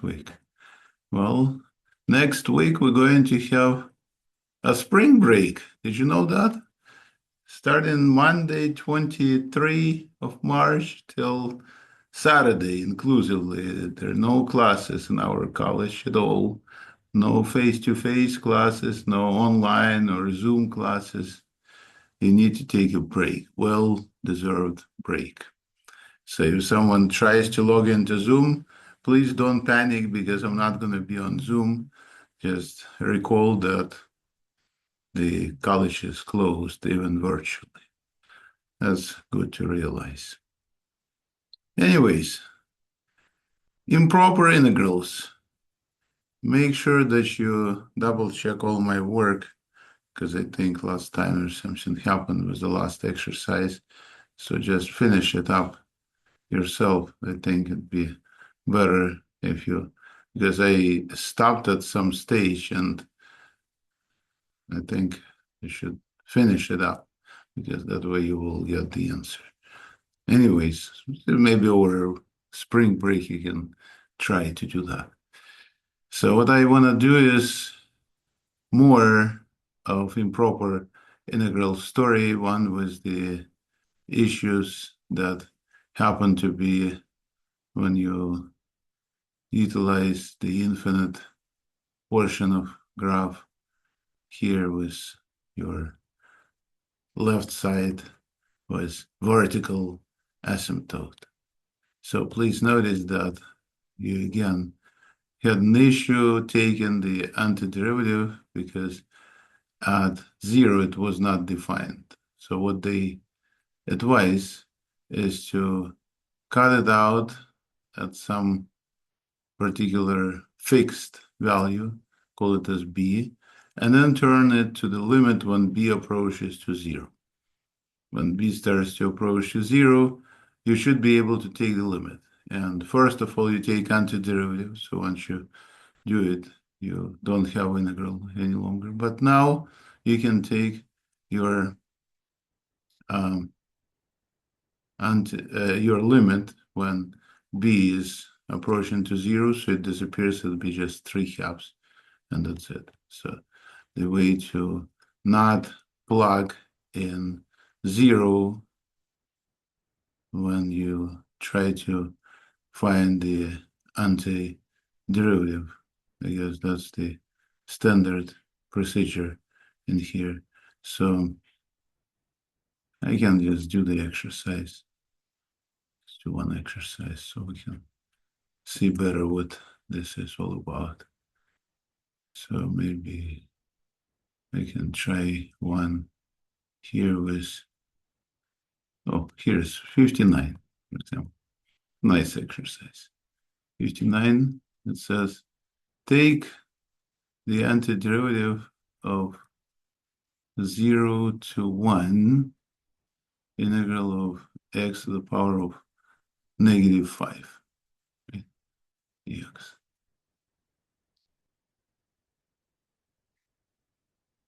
next week? Well, next week we're going to have a spring break. Did you know that? Starting Monday, 23 of March till Saturday inclusively. There are no classes in our college at all. No face-to-face classes, no online or Zoom classes. You need to take a break, well-deserved break. So if someone tries to log into Zoom, please don't panic because I'm not going to be on Zoom. Just recall that the college is closed, even virtually. That's good to realize. Anyways, improper integrals. Make sure that you double check all my work because I think last time something happened with the last exercise. So just finish it up yourself. I think it'd be better if you, because I stopped at some stage and I think you should finish it up because that way you will get the answer. Anyways, maybe over spring break you can try to do that. So what I want to do is more of improper integral story, one with the issues that happen to be when you utilize the infinite portion of graph here with your left side was vertical asymptote. So please notice that you again had an issue taking the antiderivative because at 0 it was not defined. So what they advise is to cut it out at some particular fixed value, call it as b, and then turn it to the limit when b approaches to 0. When b starts to approach to 0, you should be able to take the limit. And first of all, you take antiderivative. So once you do it, you don't have integral any longer. But now you can take your your limit when b is approaching to 0, so it disappears. It'll be just 3/2, and that's it. So the way to not plug in 0 when you try to find the antiderivative, because that's the standard procedure in here. So I can just do the exercise. Let's do one exercise so we can see better what this is all about. So maybe I can try one here with, oh, here's 59, for example. Nice exercise. 59, it says, take the antiderivative of 0 to 1 integral of x to the power of -5, right? Dx.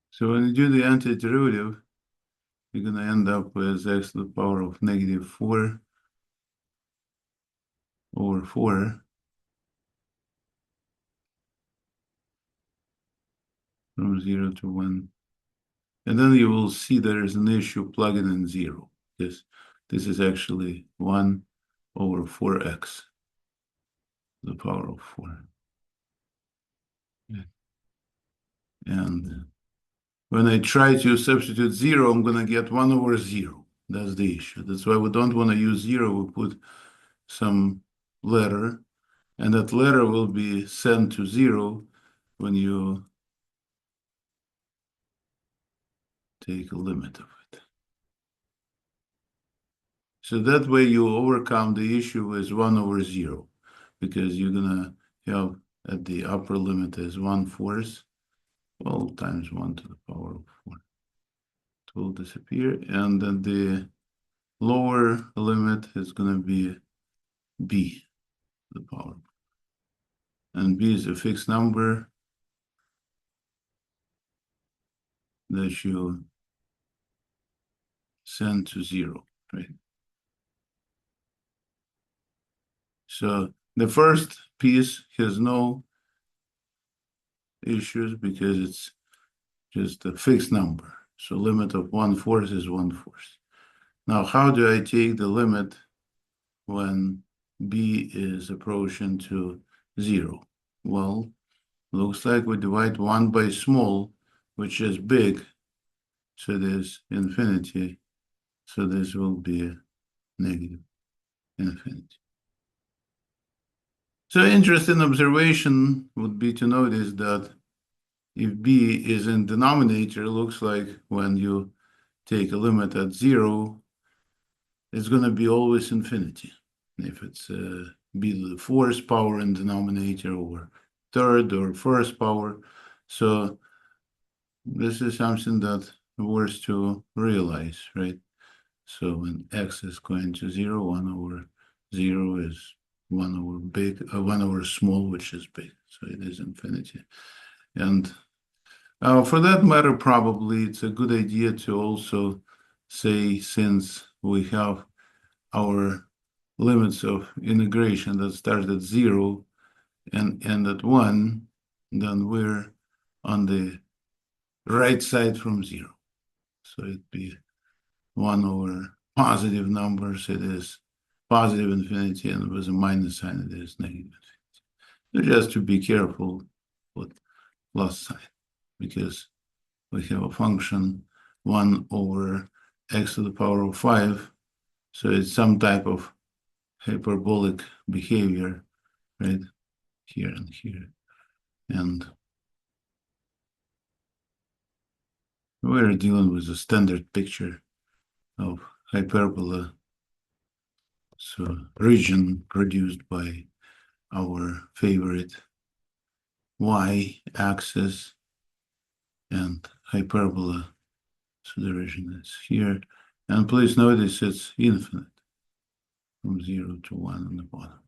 So when you do the antiderivative, you're going to end up with x to the power of -4 over 4 from 0 to 1. And then you will see there is an issue plugging in 0. This is actually 1 over 4x to the power of 4. And when I try to substitute 0, I'm going to get 1 over 0. That's the issue. That's why we don't want to use 0. We put some letter, and that letter will be sent to 0 when you take a limit of it. So that way you overcome the issue with 1 over 0, because you're going to have at the upper limit is 1/4, well, times 1 to the power of 4. It will disappear, and then the lower limit is going to be b to the power. And b is a fixed number that you send to 0, right? So the first piece has no issues because it's just a fixed number. So limit of 1/4 is 1/4. Now, how do I take the limit when b is approaching to 0? Well, looks like we divide 1 by small, which is big, so there's infinity. So this will be a negative infinity. So interesting observation would be to notice that if b is in denominator, looks like when you take a limit at 0, it's going to be always infinity. If it's b to the 4th power in denominator, or 3rd or 1st power. So this is something that worth to realize, right? So when x is going to 0, 1/0 is 1/1 small, which is big. So it is infinity. And for that matter, probably it's a good idea to also say, since we have our limits of integration that start at 0 and end at 1, then we're on the right side from 0. So it'd be 1 over positive numbers, it is positive infinity, and with a minus sign, it is negative infinity. So just to be careful with plus sign, because we have a function 1 over x to the power of 5, so it's some type of hyperbolic behavior, right, here and here. And we're dealing with a standard picture of hyperbola, so region produced by our favorite y-axis and hyperbola. So the region is here. And please notice it's infinite from 0 to 1 on the bottom.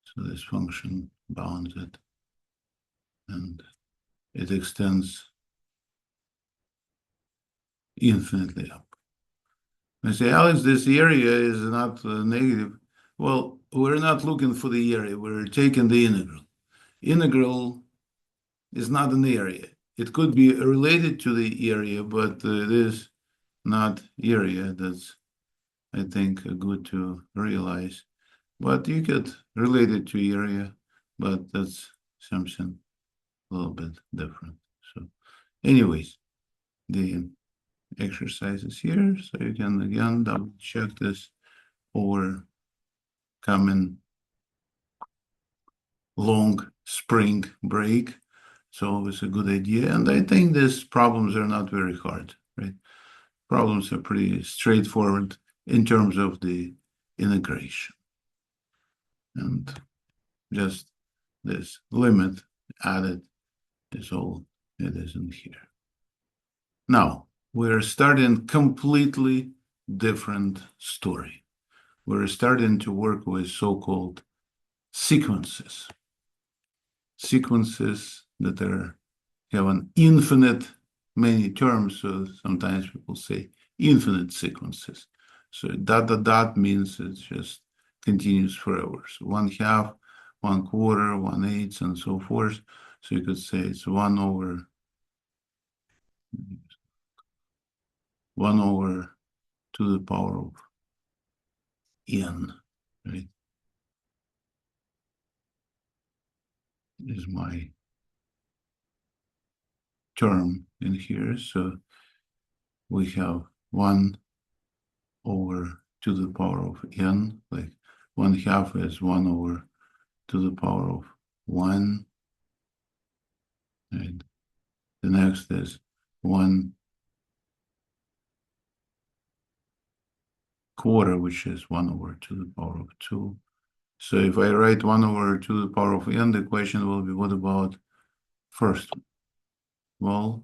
So this function bounds it, and it extends infinitely up. I say, Alex, this area is not negative. Well, we're not looking for the area. We're taking the integral. Integral is not an area. It could be related to the area, but it is not area. That's, I think, good to realize. But you could relate it to area, but that's something a little bit different. So anyways, the exercises here, so you can again double check this over coming long spring break. So it's a good idea. And I think these problems are not very hard, right? Problems are pretty straightforward in terms of the integration. And just this limit added is all it is in here. Now, we're starting completely different story. We're starting to work with so-called sequences. Sequences that have an infinite many terms, so sometimes people say infinite sequences. So dot dot dot means it just continues forever. So 1/2, 1/4, 1/8, and so forth. So you could say it's 1 over 2 to the power of n, right? Is my term in here. So we have 1 over 2 to the power of n, like 1/2 is 1 over 2 to the power of 1. And the next is 1/4, which is 1 over 2 to the power of 2. So if I write 1 over 2 to the power of n, the question will be, what about first? Well,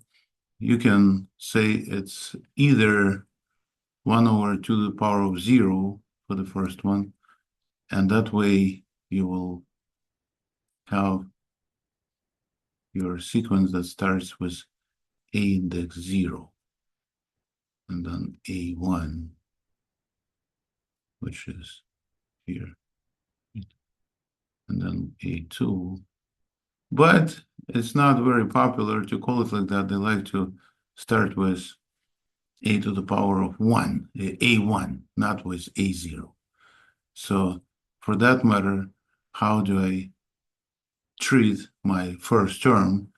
you can say it's either 1 over 2 to the power of 0 for the first one, and that way you will have your sequence that starts with a index 0 and then a1, which is here. and then A2. But it's not very popular to call it like that. They like to start with a to the power of 1, A1, not with A0. So for that matter, how do I treat my first term?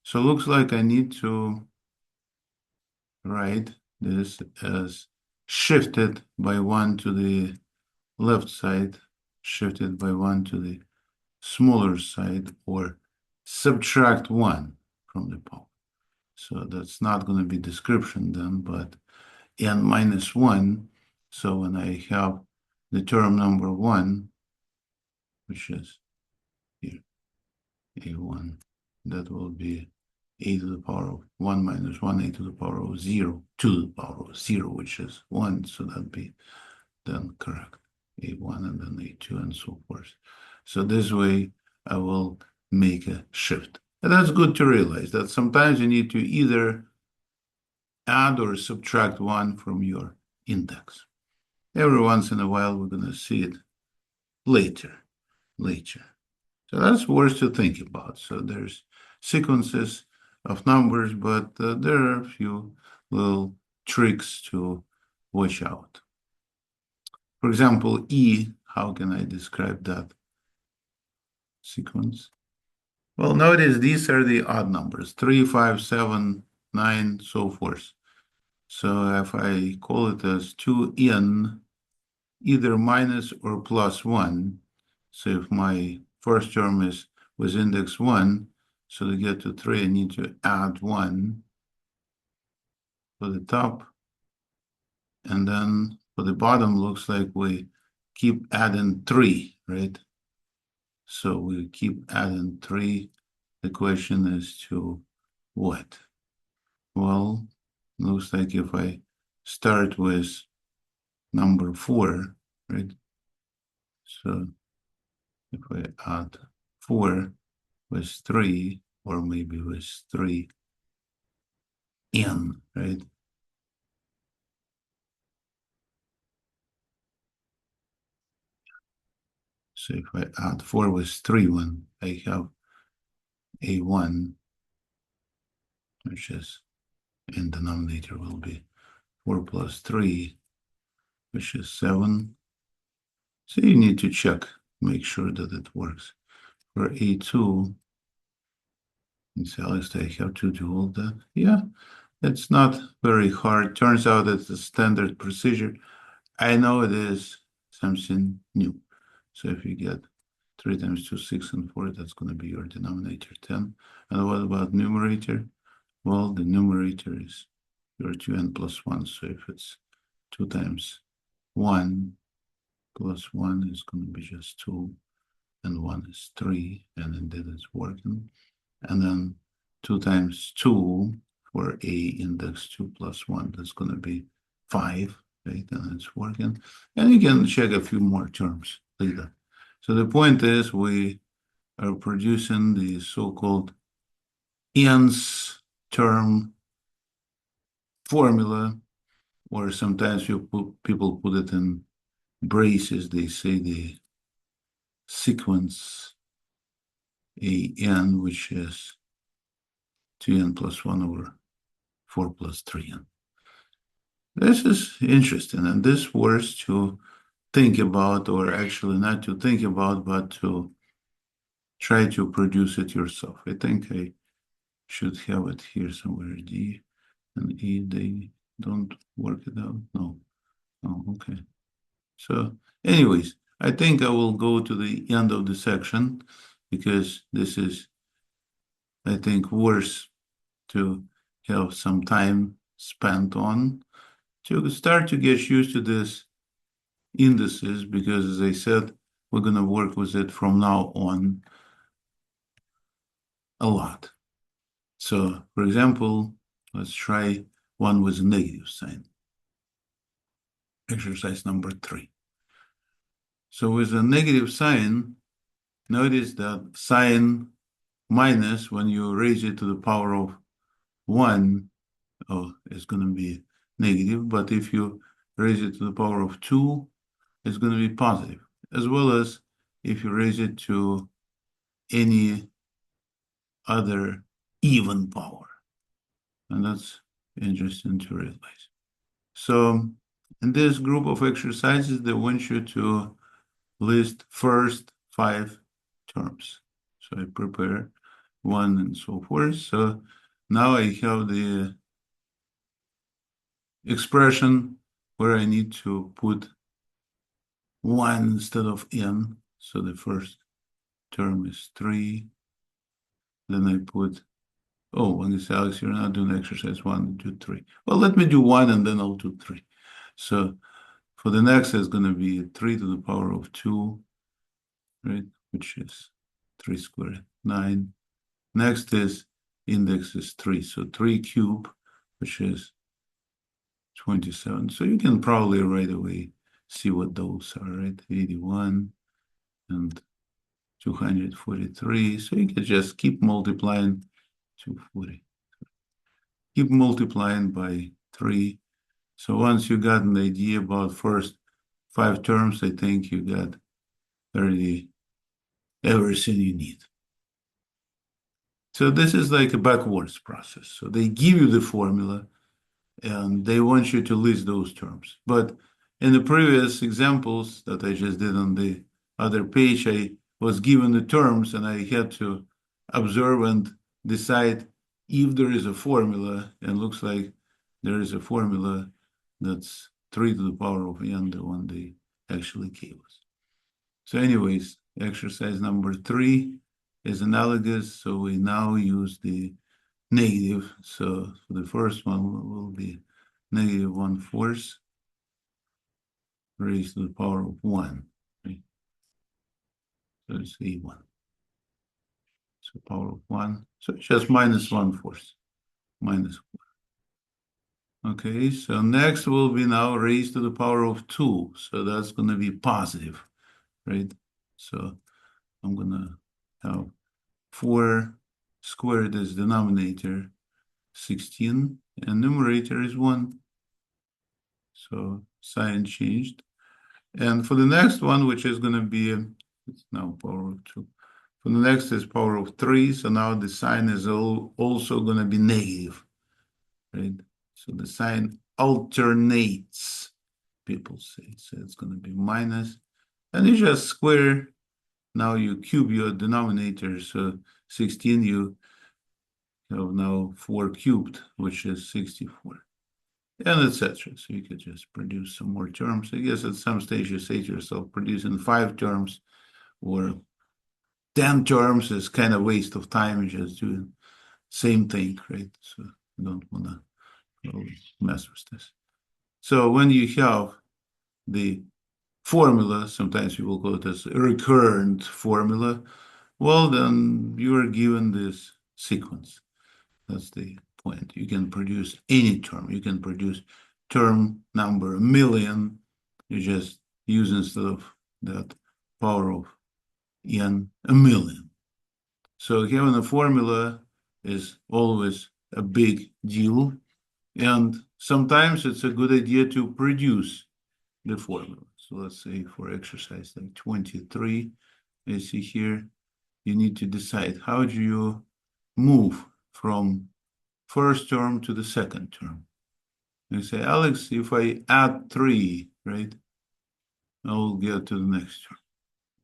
So it looks like I need to write this as shifted by 1 to the left side, shifted by 1 to the smaller side, or subtract 1 from the power. So that's not going to be description then, but n minus 1. So when I have the term number 1, which is here, a1, that will be a to the power of 1 minus 1, a to the power of 0, to the power of 0, which is 1. So that'd be then correct. A1 and then A2 and so forth. So this way I will make a shift. And that's good to realize that sometimes you need to either add or subtract 1 from your index. Every once in a while, we're going to see it later. So that's worth to think about. So there's sequences of numbers, but there are a few little tricks to watch out. For example, E, how can I describe that sequence? Well, notice these are the odd numbers, 3, 5, 7, 9, so forth. So if I call it as 2n, either minus or plus 1. So if my first term is with index 1, so to get to 3, I need to add 1 for the top. And then for the bottom, looks like we keep adding 3, right? So we keep adding 3. The question is to what? Well, looks like if I start with number 4, right? So if I add 4 with 3, or maybe with 3n, right? So if I add 4 with 3, when I have a1, which is in denominator will be 4 plus 3, which is 7. So you need to check, make sure that it works. For a2, it's at least I have to do all that. Yeah, it's not very hard. Turns out it's a standard procedure. I know it is something new. So if you get 3 times 2, 6, and 4, that's going to be your denominator, 10. And what about numerator? Well, the numerator is your 2n plus 1. So if it's 2 times 1 plus 1 is going to be just 2, and 1 is 3, and indeed it's working. And then 2 times 2 for a index 2 plus 1, that's going to be 5, right? And it's working. And you can check a few more terms later. So the point is we are producing the so-called nth term formula, or sometimes people put it in braces. They say the sequence an, which is 2n plus 1 over 4 plus 3n. This is interesting, and this worth to think about, or actually not to think about, but to try to produce it yourself. I think I should have it here somewhere. D and E, they don't work it out. No. Oh, okay. So anyways, I think I will go to the end of the section because this is, I think, worth to have some time spent on to start to get used to this indices, because as I said, we're going to work with it from now on a lot. So for example, let's try one with a negative sign. Exercise number 3. So with a negative sign, notice that sign minus, when you raise it to the power of 1, it's going to be negative. But if you raise it to the power of 2, it's going to be positive, as well as if you raise it to any other even power. And that's interesting to realize. So in this group of exercises, they want you to list first 5 terms. So I prepare 1 and so forth. So now I have the expression where I need to put 1 instead of n. So the first term is 3. Then I put, oh, when you say, Alex, you're not doing exercise 1, 2, 3. Well, let me do 1 and then I'll do 3. So for the next, it's going to be 3 to the power of 2, right? Which is 3 squared, 9. Next is index is 3. So 3 cubed, which is 27. So you can probably right away see what those are, right? 81 and 243. So you can just keep multiplying 240. Keep multiplying by 3. So once you got an idea about first 5 terms, I think you got already everything you need. So this is like a backwards process. So they give you the formula and they want you to list those terms. But in the previous examples that I just did on the other page, I was given the terms and I had to observe and decide if there is a formula, and looks like there is a formula that's 3 to the power of n, the one they actually gave us. So anyways, exercise number 3 is analogous, so we now use the negative. So for the first one will be negative 1/4 raised to the power of 1. Right? So it's a1. So power of 1. So it's just minus 1/4. Minus 1. Okay, so next will be now raised to the power of 2. So that's going to be positive, right? So I'm going to have 4 squared as denominator, 16, and numerator is 1. So sign changed. And for the next one, which is going to be, it's now power of 2. For the next is power of 3. So now the sign is also going to be negative, right? So the sign alternates, people say. So it's going to be minus. And you just square. Now you cube your denominator. So 16, you have now 4 cubed, which is 64. And etc. So you could just produce some more terms. I guess at some stage you say to yourself, producing 5 terms or 10 terms is kind of waste of time. You just do the same thing, right? So you don't want to mess with this. So when you have the formula, sometimes people call it as a recurrent formula, well, then you are given this sequence. That's the point. You can produce any term. You can produce term number 1,000,000. You just use instead of that power of n 1,000,000. So having a formula is always a big deal. And sometimes it's a good idea to produce the formula. So let's say for exercise like 23, I see here, you need to decide how do you move from first term to the second term. You say, Alex, if I add 3, right, I will get to the next term.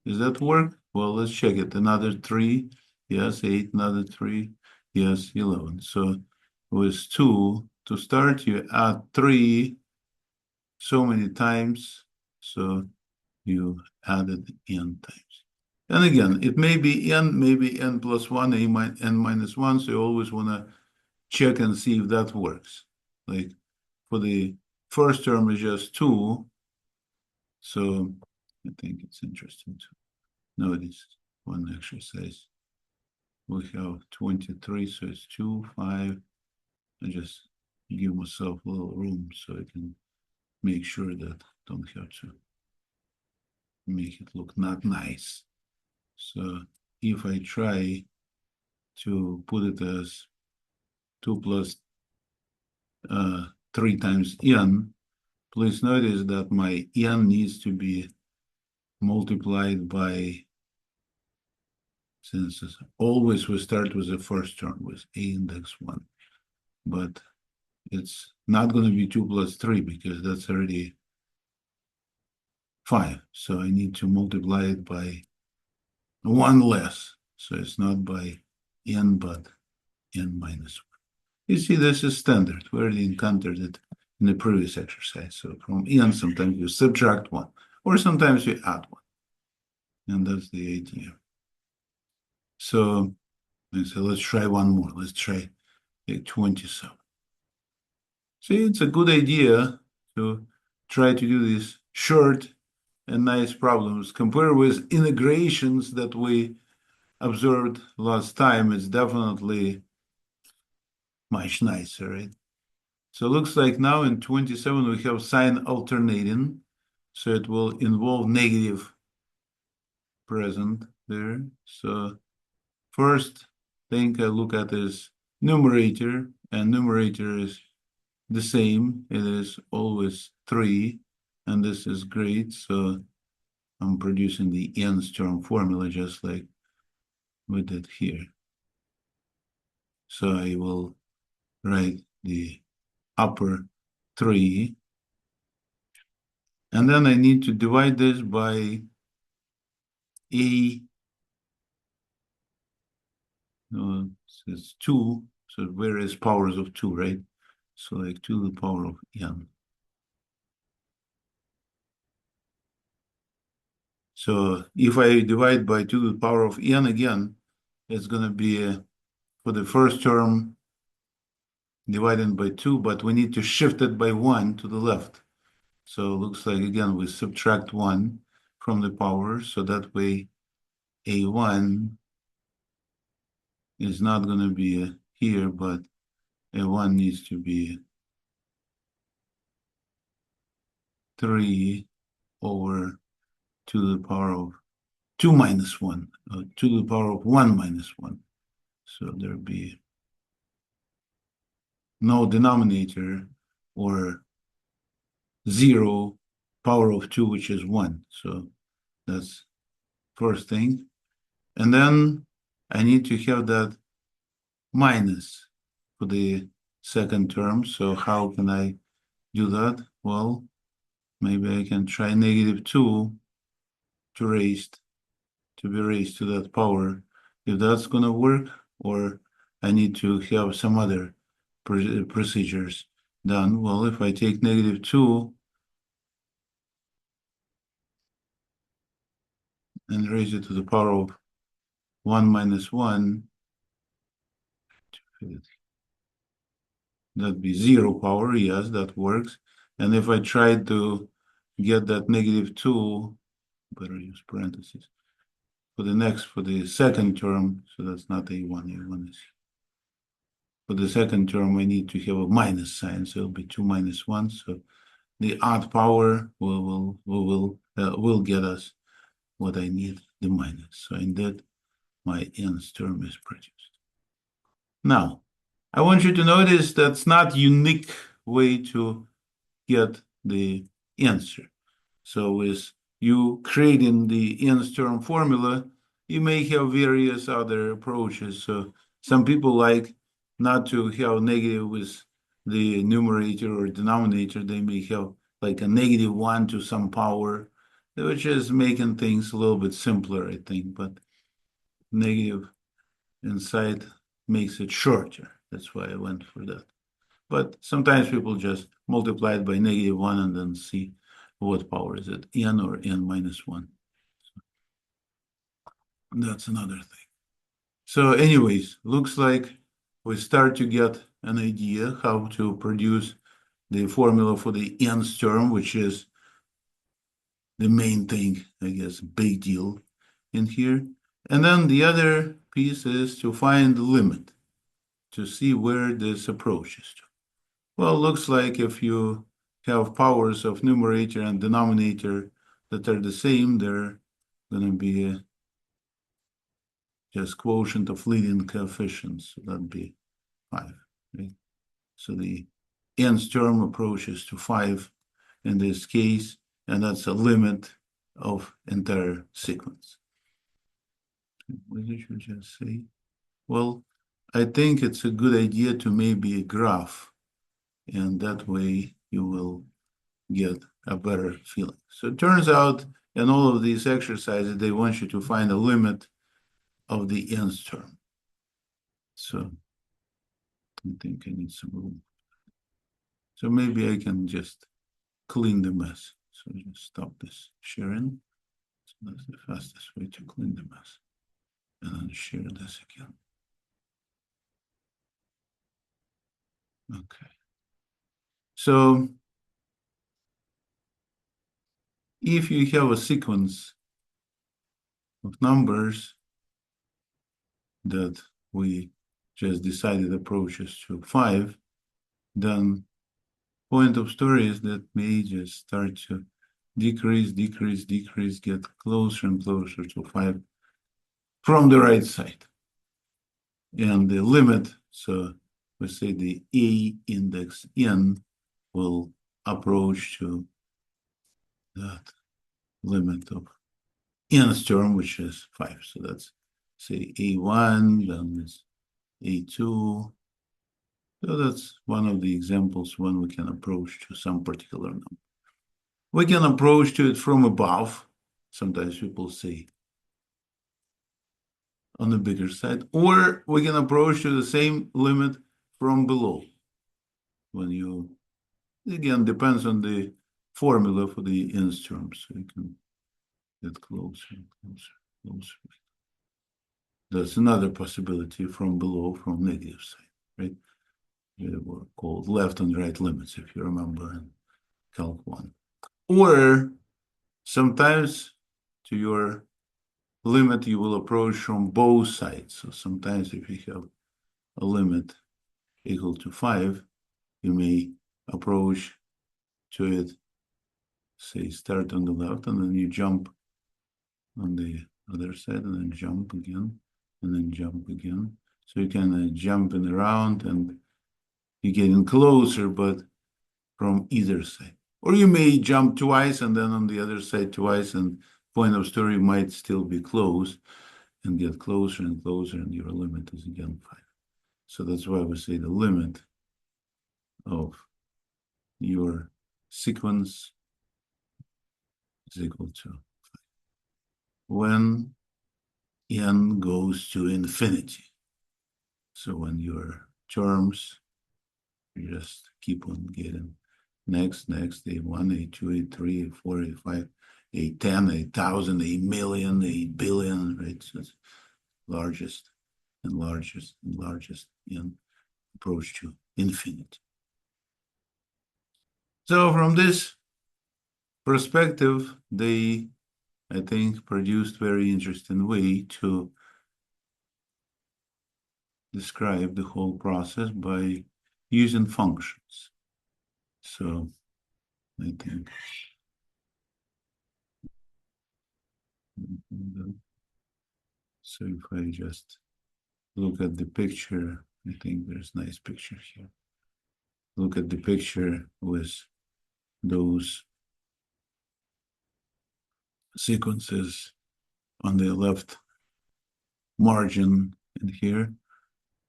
Does that work? Well, let's check it. Another 3, yes, 8, another 3, yes, 11. So with 2, to start, you add 3 so many times, so you added n times. And again, it may be n plus 1, n minus 1, so you always want to check and see if that works. Like for the first term is just 2, so I think it's interesting to notice one exercise. We have 23, so it's 2, 5. I just give myself a little room so I can make sure that I don't have to make it look not nice. So if I try to put it as 2 plus 3 times n, please notice that my n needs to be multiplied by since always we start with the first term with a index 1. But it's not going to be 2 plus 3 because that's already 5. So I need to multiply it by 1 less. So it's not by n, but n minus 1. You see, this is standard. We already encountered it in the previous exercise. So from n, sometimes you subtract 1, or sometimes you add 1. And that's the idea. So let's try one more. Let's try 27. See, it's a good idea to try to do these short and nice problems. Compared with integrations that we observed last time, it's definitely much nicer, right? So it looks like now in 27 we have sign alternating. So it will involve negative present there. So first thing I look at is numerator, and numerator is the same. It is always 3, and this is great. So I'm producing the nth term formula just like we did here. So I will write the upper 3, and then I need to divide this by a. It's 2, so various powers of 2, right? So like 2 to the power of n. So if I divide by 2 to the power of n again, it's going to be for the first term divided by 2, but we need to shift it by 1 to the left. So it looks like, again, we subtract 1 from the power, so that way a1 is not going to be here, but a1 needs to be 3 over 2 to the power of 2 minus 1, 2 to the power of 1 minus 1. So there'll be no denominator, or 0 power of 2, which is 1. So that's first thing. And then I need to have that minus for the second term. So how can I do that? Well, maybe I can try negative 2 to be raised to that power, if that's going to work, or I need to have some other procedures done. Well, if I take negative 2 and raise it to the power of 1 minus 1, that'd be 0 power. Yes, that works. And if I try to get that negative 2, better use parentheses, for the second term, so that's not a1, a1 is. For the second term, I need to have a minus sign, so it'll be 2 minus 1. So the odd power will get us what I need, the minus. So indeed, my nth term is produced. Now, I want you to notice that's not unique way to get the answer. So with you creating the nth term formula, you may have various other approaches. So some people like not to have negative with the numerator or denominator. They may have like a negative 1 to some power, which is making things a little bit simpler, I think. But negative inside makes it shorter. That's why I went for that. But sometimes people just multiply it by negative 1 and then see what power is it, n or n minus 1. So that's another thing. So anyways, looks like we start to get an idea how to produce the formula for the nth term, which is the main thing, I guess, big deal in here. And then the other piece is to find the limit, to see where this approaches to. Well, looks like if you have powers of numerator and denominator that are the same, they're going to be just quotient of leading coefficients. So that'd be 5. Right? So the nth term approaches to 5 in this case, and that's a limit of entire sequence. What did you just say? Well, I think it's a good idea to maybe graph, and that way you will get a better feeling. So it turns out in all of these exercises, they want you to find a limit of the nth term. So I think I need some room. So maybe I can just clean the mess. So just stop this sharing. So that's the fastest way to clean the mess. And then share this again. Okay. So if you have a sequence of numbers that we just decided approaches to 5, then point of story is that may just start to decrease, get closer and closer to 5 from the right side. And the limit, so we say the A index n will approach to that limit of nth term, which is 5. So that's say A1, then it's A2. So that's one of the examples when we can approach to some particular number. We can approach to it from above. Sometimes people say on the bigger side, or we can approach to the same limit from below. When you, again, depends on the formula for the nth term, so you can get closer and closer. That's another possibility from below, from negative side, right? They were called left and right limits, if you remember in Calc 1. Or sometimes to your limit, you will approach from both sides. So sometimes if you have a limit equal to 5, you may approach to it, say, start on the left, and then you jump on the other side, and then jump again, and then jump again. So you can jumping around, and you're getting closer, but from either side. Or you may jump twice, and then on the other side twice, and point of story might still be close, and get closer and closer, and your limit is again 5. So that's why we say the limit of your sequence is equal to 5. When n goes to infinity. So when your terms, you just keep on getting next, A1, A2, A3, A4, A5, A10, A1,000, A1,000,000, A1,000,000,000, right? So it's largest and largest and largest in approach to infinity. So from this perspective, they, I think, produced very interesting way to describe the whole process by using functions. So I think so if I just look at the picture, I think there's a nice picture here. Look at the picture with those sequences on the left margin in here.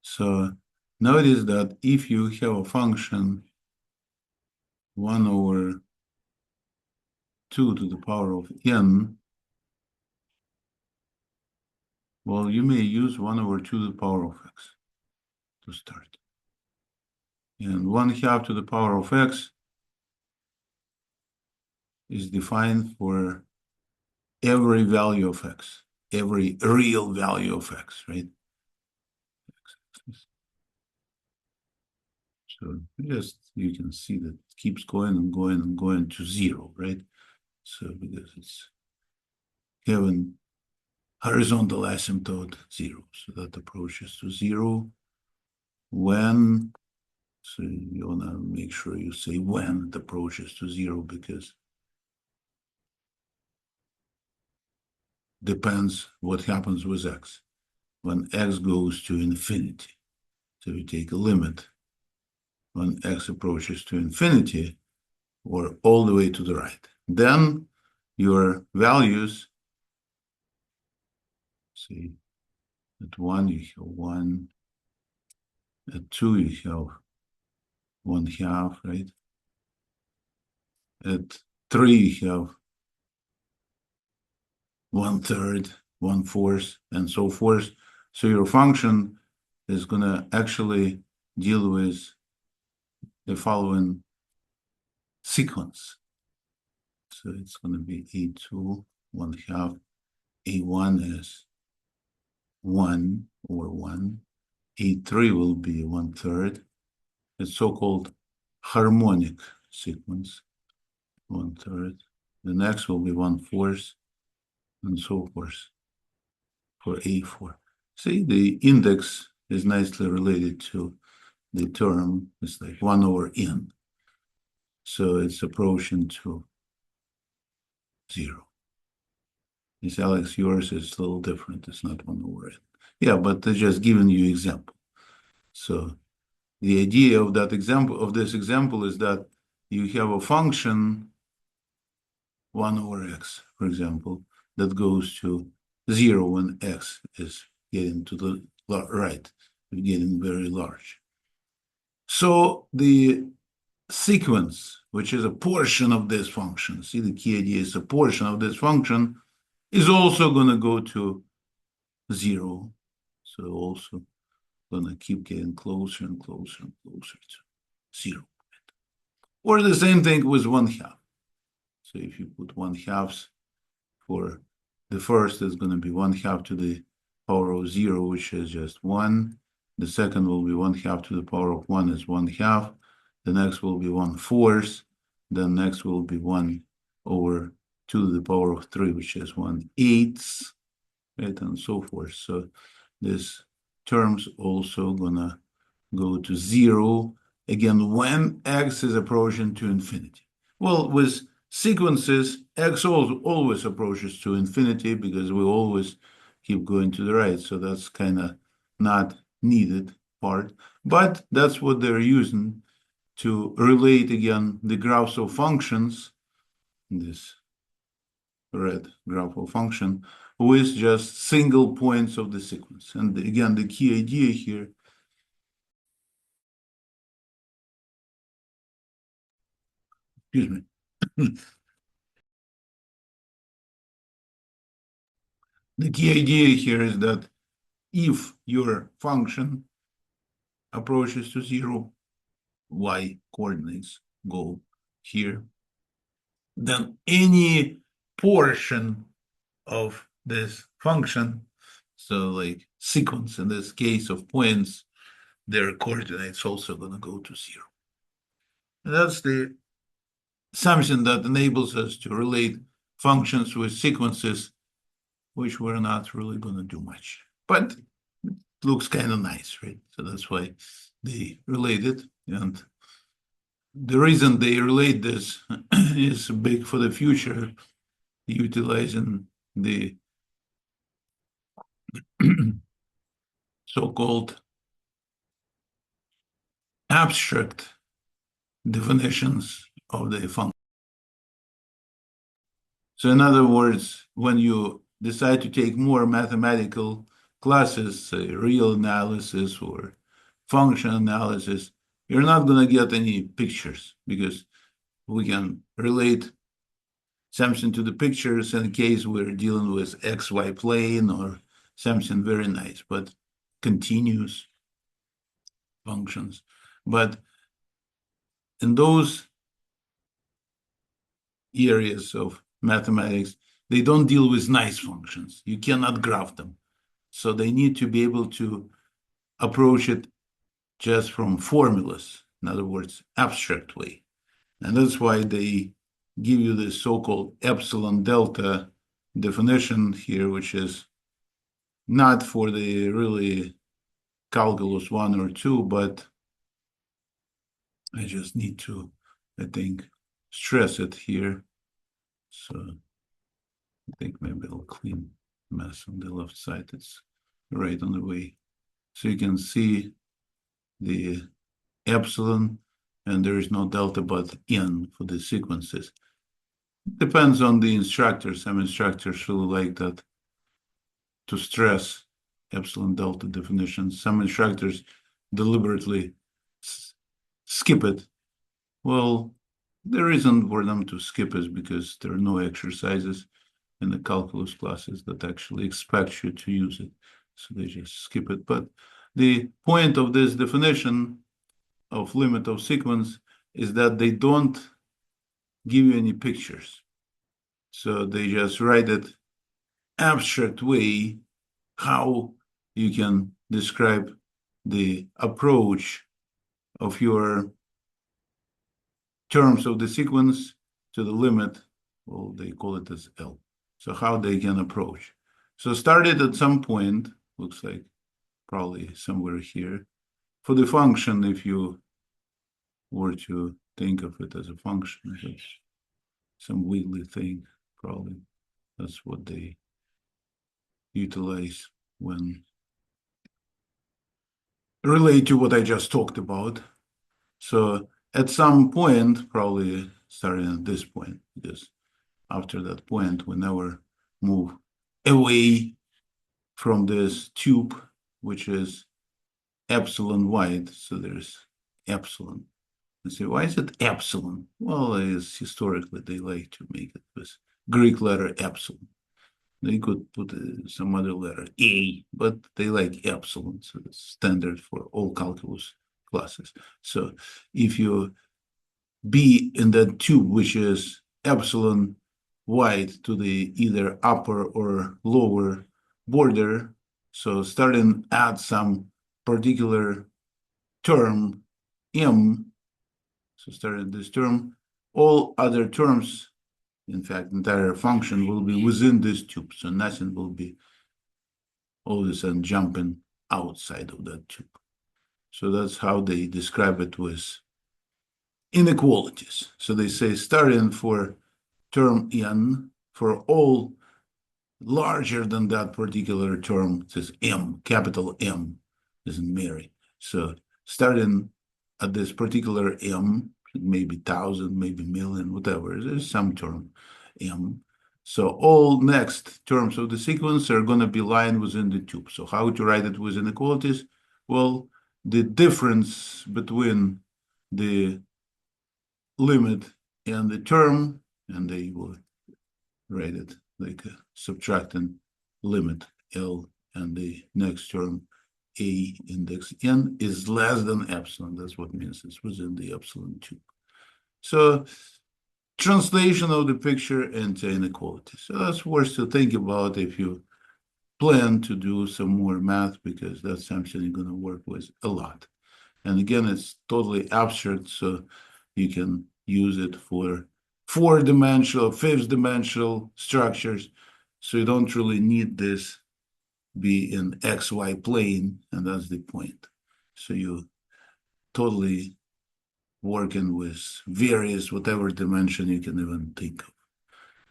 So notice that if you have a function 1/2 to the power of n, well, you may use 1/2 to the power of x to start. And 1/2 to the power of x is defined for every value of x, every real value of x, right? So just, you can see that it keeps going and going and going to 0, right? So because it's having horizontal asymptote 0, so that approaches to 0 when, so you want to make sure you say when it approaches to 0, because depends what happens with x. When x goes to infinity, so you take a limit when x approaches to infinity or all the way to the right. Then your values, see, At 1, you have 1. At 2, you have 1/2, right? At 3, you have 1/3, 1/4, and so forth. So your function is going to actually deal with the following sequence. So it's going to be A2, 1/2. A1 is 1 over 1. A3 will be 1/3. It's so-called harmonic sequence, 1/3. The next will be 1/4, and so forth for A4. See, the index is nicely related to the term. It's like 1 over n. So it's approaching to 0. This Alex, yours is a little different. It's not 1 over n. Yeah, but they're just giving you example. So the idea of that example, of this example, is that you have a function 1 over x, for example, that goes to 0 when x is getting to the right, getting very large. So the sequence, which is a portion of this function, see, the key idea is a portion of this function, is also going to go to 0. So also going to keep getting closer and closer and closer to 0. Or the same thing with 1/2. So if you put 1/2 for the first, is going to be 1/2 to the power of 0, which is just 1. The second will be 1/2 to the power of 1 is 1/2. The next will be 1/4. Then next will be 1 over 2 to the power of 3, which is 1/8, right, and so forth. So this term's also gonna go to 0 again when x is approaching to infinity. Well, with sequences, x always approaches to infinity because we always keep going to the right. So that's kind of not needed part, but that's what they're using to relate again the graphs of functions, this red graph of function, with just single points of the sequence. And again, the key idea here, excuse me, the key idea here is that if your function approaches to 0, y coordinates go here, then any portion of this function, so like sequence in this case of points, their coordinates also going to go to 0. And that's the something that enables us to relate functions with sequences, which we're not really going to do much. But it looks kind of nice, right? So that's why they relate it. And the reason they relate this is big for the future, utilizing the so-called abstract definitions of the function. So in other words, when you decide to take more mathematical classes, say real analysis or function analysis, you're not going to get any pictures because we can relate something to the pictures in case we're dealing with XY plane or something very nice, but continuous functions. But in those areas of mathematics, they don't deal with nice functions. You cannot graph them. So they need to be able to approach it just from formulas, in other words, abstract way. And that's why they give you this so-called epsilon delta definition here, which is not for the really calculus 1 or 2, but I just need to, I think, stress it here. So I think maybe I'll clean mess on the left side. It's right on the way. So you can see the epsilon, and there is no delta but n for the sequences. Depends on the instructor. Some instructors really like that to stress epsilon delta definitions. Some instructors deliberately skip it. Well, the reason for them to skip is because there are no exercises in the calculus classes that actually expect you to use it. So they just skip it. But the point of this definition of limit of sequence is that they don't give you any pictures. So they just write it abstract way how you can describe the approach of your terms of the sequence to the limit. Well, they call it as L. So how they can approach. So started at some point, looks like probably somewhere here. For the function, if you were to think of it as a function, it's some wiggly thing, probably. That's what they utilize when relate to what I just talked about. So at some point, probably starting at this point, because after that point, we never move away from this tube, which is epsilon wide. So there's epsilon. You say, why is it epsilon? Well, it's historically they like to make it with Greek letter epsilon. They could put some other letter A, but they like epsilon, so it's standard for all calculus classes. So if you be in that tube, which is epsilon wide to the either upper or lower border, so starting at some particular term m, so starting this term, all other terms, in fact, entire function will be within this tube, so nothing will be all of a sudden jumping outside of that tube. So that's how they describe it with inequalities. So they say starting for term n, for all larger than that particular term, it says m, capital M, isn't Mary. So starting at this particular m, maybe 1,000, maybe million, whatever, there's some term m. So all next terms of the sequence are going to be lying within the tube. So how to write it with inequalities? Well, the difference between the limit and the term, and they will write it like a subtracting limit L and the next term A index N is less than epsilon. That's what means it's within the epsilon tube. So translation of the picture into inequality. So that's worth to think about if you plan to do some more math, because that's something you're going to work with a lot. And again, it's totally abstract, so you can use it for four-dimensional, fifth-dimensional structures. So you don't really need this be in XY plane, and that's the point. So you totally working with various whatever dimension you can even think of.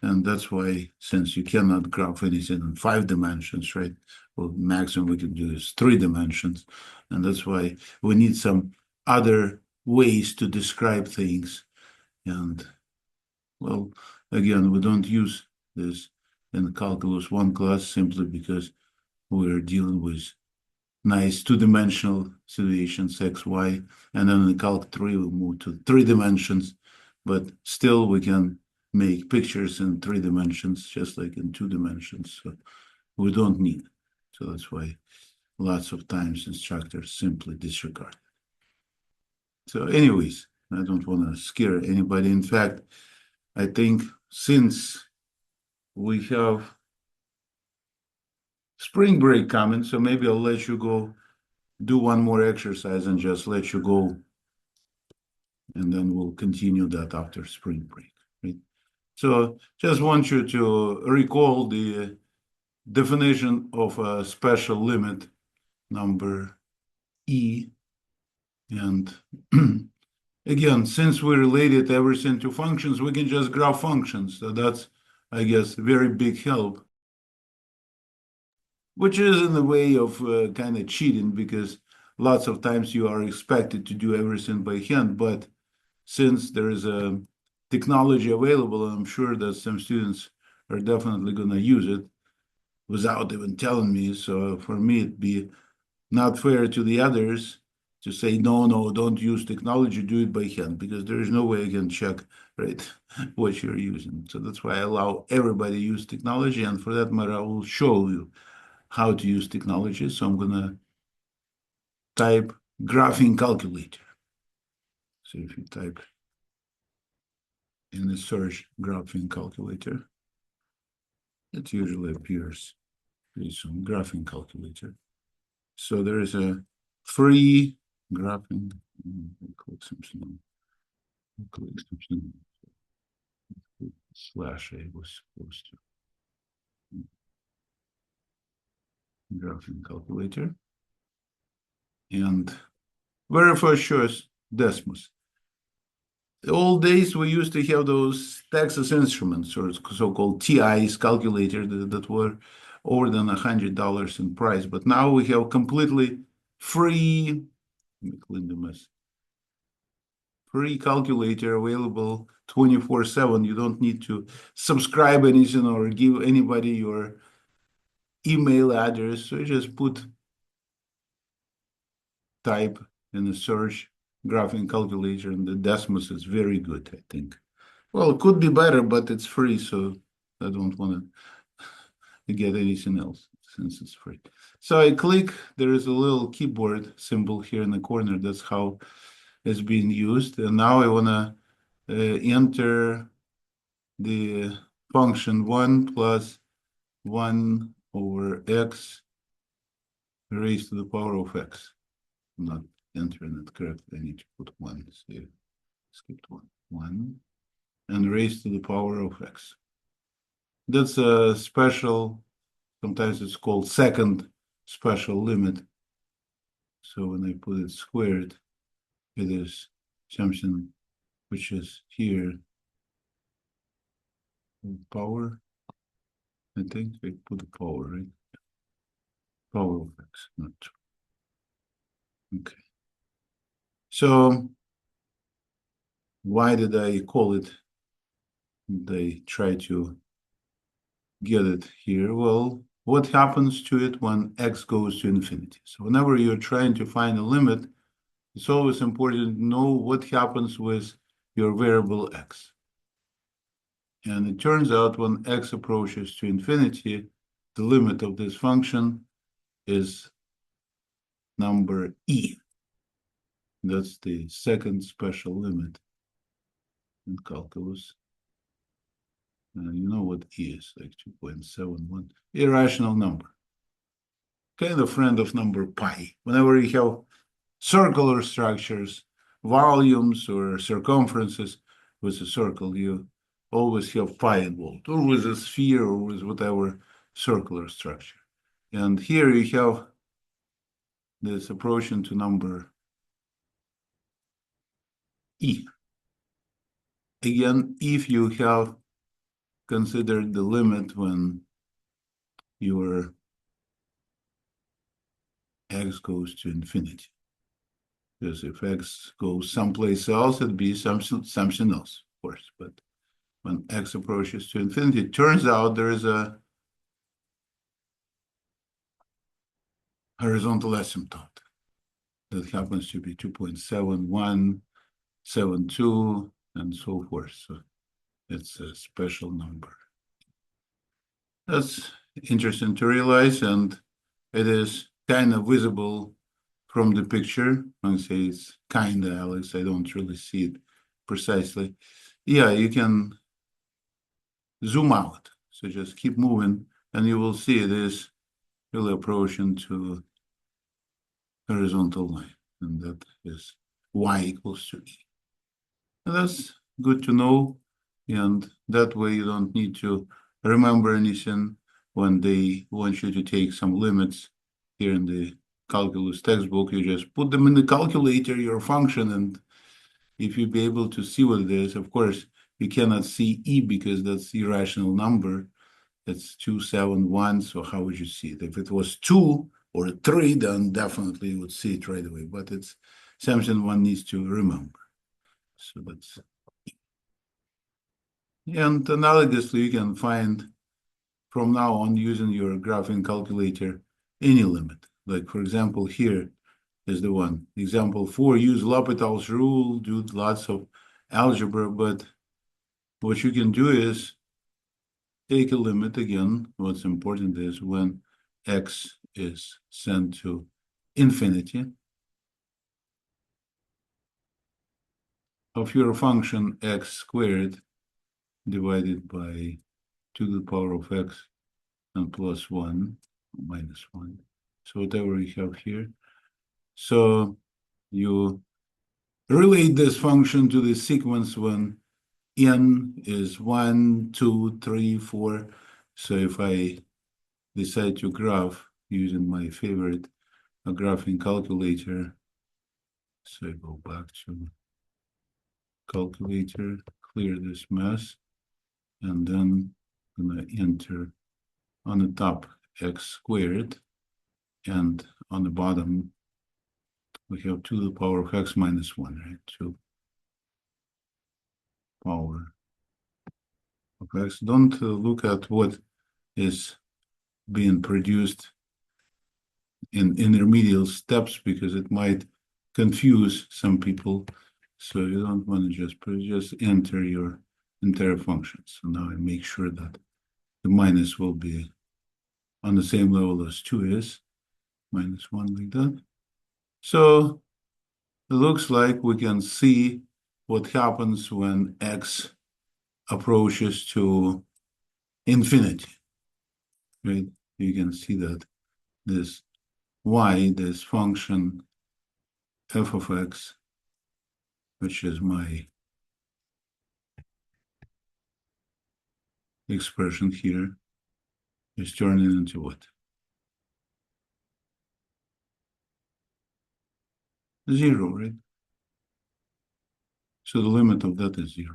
And that's why, since you cannot graph anything in 5 dimensions, right? Well, maximum we can do is 3 dimensions. And that's why we need some other ways to describe things. And, well, again, we don't use this in Calculus 1 class simply because we're dealing with nice 2-dimensional situations, X, Y. And then in Calc 3, we move to 3 dimensions. But still, we can make pictures in 3 dimensions, just like in 2 dimensions. So we don't need it. So that's why lots of times instructors simply disregard it. So anyways, I don't want to scare anybody. In fact, I think since we have spring break coming, so maybe I'll let you go do one more exercise and just let you go. And then we'll continue that after spring break, right? So just want you to recall the definition of a special limit number E. And again, since we related everything to functions, we can just graph functions. So that's, I guess, very big help, which is in the way of kind of cheating, because lots of times you are expected to do everything by hand. But since there is a technology available, and I'm sure that some students are definitely going to use it, without even telling me. So for me, it'd be not fair to the others to say, no, don't use technology, do it by hand, because there is no way I can check, right, what you're using. So that's why I allow everybody to use technology. And for that matter, I will show you how to use technology. So I'm going to type graphing calculator. So if you type in the search graphing calculator, it usually appears pretty soon, graphing calculator. So there is a free graphing, click something, slash I was supposed to, graphing calculator. And very first choice, Desmos. The old days we used to have those Texas Instruments or so-called TIs calculator that were over than $100 in price. But now we have completely free, let me clean the mess, free calculator available 24/7. You don't need to subscribe anything or give anybody your email address. So you just type in the search graphing calculator, and the Desmos is very good, I think. Well, it could be better, but it's free, so I don't want to get anything else since it's free. So I click, there is a little keyboard symbol here in the corner. That's how it's being used. And now I want to enter the function 1 plus 1 over x raised to the power of x. I'm not entering it correctly. I need to put 1. So skipped 1. 1 and raised to the power of x. That's a special, sometimes it's called second special limit. So when I put it squared, it is something which is here power. I think I put the power, right? Power of x, not true. Okay. So why did I call it? They try to get it here. Well, what happens to it when x goes to infinity? So whenever you're trying to find a limit, it's always important to know what happens with your variable x. And it turns out when x approaches to infinity, the limit of this function is number e. That's the second special limit in calculus. You know what e is, like 2.71, irrational number. Kind of friend of number pi. Whenever you have circular structures, volumes or circumferences with a circle, you always have pi involved, or with a sphere, or with whatever circular structure. And here you have this approaching to number e. Again, if you have considered the limit when your x goes to infinity. Because if x goes someplace else, it'd be something else, of course. But when x approaches to infinity, it turns out there is a horizontal asymptote that happens to be 2.7172 and so forth. So it's a special number. That's interesting to realize, and it is kind of visible from the picture. I say it's kind of, Alex, I don't really see it precisely. Yeah, you can zoom out. So just keep moving, and you will see it is really approaching to horizontal line, and that is y equals to e. And that's good to know, and that way you don't need to remember anything when they want you to take some limits here in the calculus textbook. You just put them in the calculator, your function, and if you be able to see what it is, of course, you cannot see e because that's the irrational number. It's 271, so how would you see it? If it was 2 or 3, then definitely you would see it right away, but it's something one needs to remember. So that's, and analogously, you can find from now on using your graphing calculator any limit. Like for example, here is the one. Example 4, use L'Hopital's rule, do lots of algebra, but what you can do is take a limit again. What's important is when x is sent to infinity of your function x squared divided by 2 to the power of x and plus 1, minus 1. So whatever you have here. So you relate this function to the sequence when n is 1, 2, 3, 4. So if I decide to graph using my favorite graphing calculator, so I go back to calculator, clear this mess, and then I'm going to enter on the top x squared, and on the bottom we have 2 to the power of x minus 1, right? 2 power of x. Don't look at what is being produced in intermediate steps because it might confuse some people. So you don't want to just enter your entire function. So now I make sure that the minus will be on the same level as 2 is, minus 1 like that. So it looks like we can see what happens when x approaches to infinity, right? You can see that this y, this function f of x, which is my expression here, is turning into what? 0, right? So the limit of that is 0.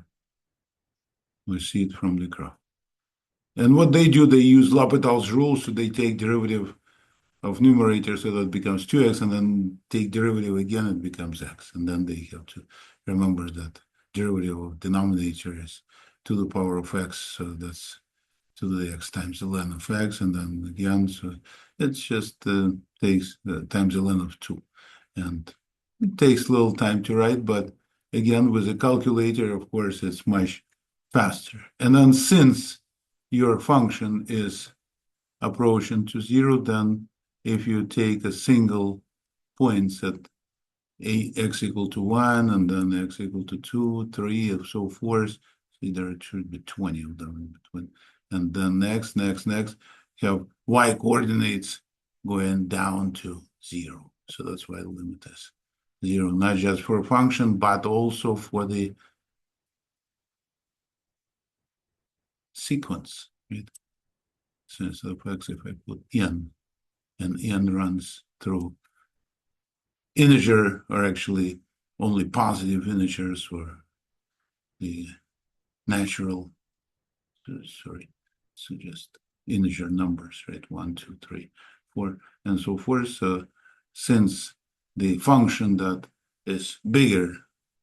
We see it from the graph. And what they do, they use L'Hopital's rule, so they take derivative of numerator, so that becomes 2x, and then take derivative again, it becomes x. And then they have to remember that derivative of denominator is 2 to the power of x, so that's 2 to the x times the ln of x, and then again, so it just takes times the ln of 2. And it takes a little time to write, but again, with a calculator, of course, it's much faster. And then since your function is approaching to 0, then if you take a single point at x equal to 1, and then x equal to 2, 3, and so forth, see there should be 20 of them in between. And then next, have y coordinates going down to 0. So that's why the limit is 0, not just for a function, but also for the sequence, right? So instead of x, if I put n, and n runs through integer, or actually only positive integers, or the natural, sorry, so just integer numbers, right? 1, 2, 3, 4, and so forth. So since the function that is bigger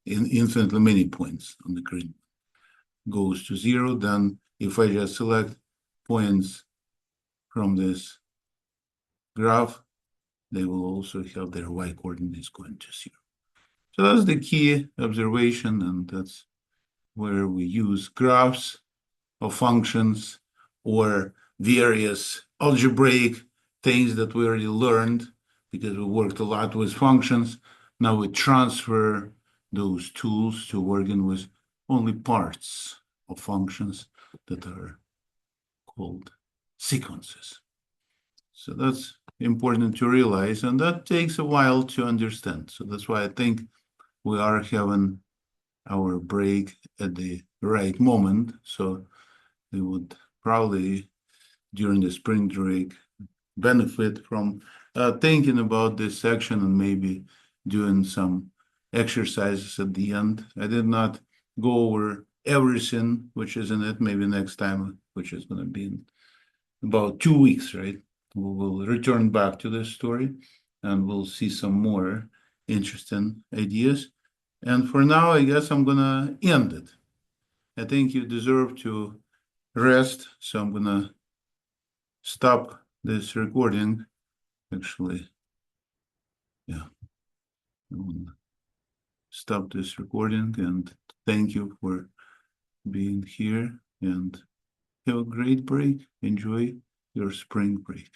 in infinitely many points on the grid goes to 0, then if I just select points from this graph, they will also have their y coordinates going to 0. So that's the key observation, and that's where we use graphs of functions or various algebraic things that we already learned because we worked a lot with functions. Now we transfer those tools to working with only parts of functions that are called sequences. So that's important to realize, and that takes a while to understand. So that's why I think we are having our break at the right moment. So we would probably, during the spring break, benefit from thinking about this section and maybe doing some exercises at the end. I did not go over everything which is in it. Maybe next time, which is going to be in about 2 weeks, right? We will return back to this story and we'll see some more interesting ideas. And for now, I guess I'm going to end it. I think you deserve to rest, so I'm going to stop this recording. Actually, yeah. I wanna stop this recording and thank you for being here and have a great break. Enjoy your spring break.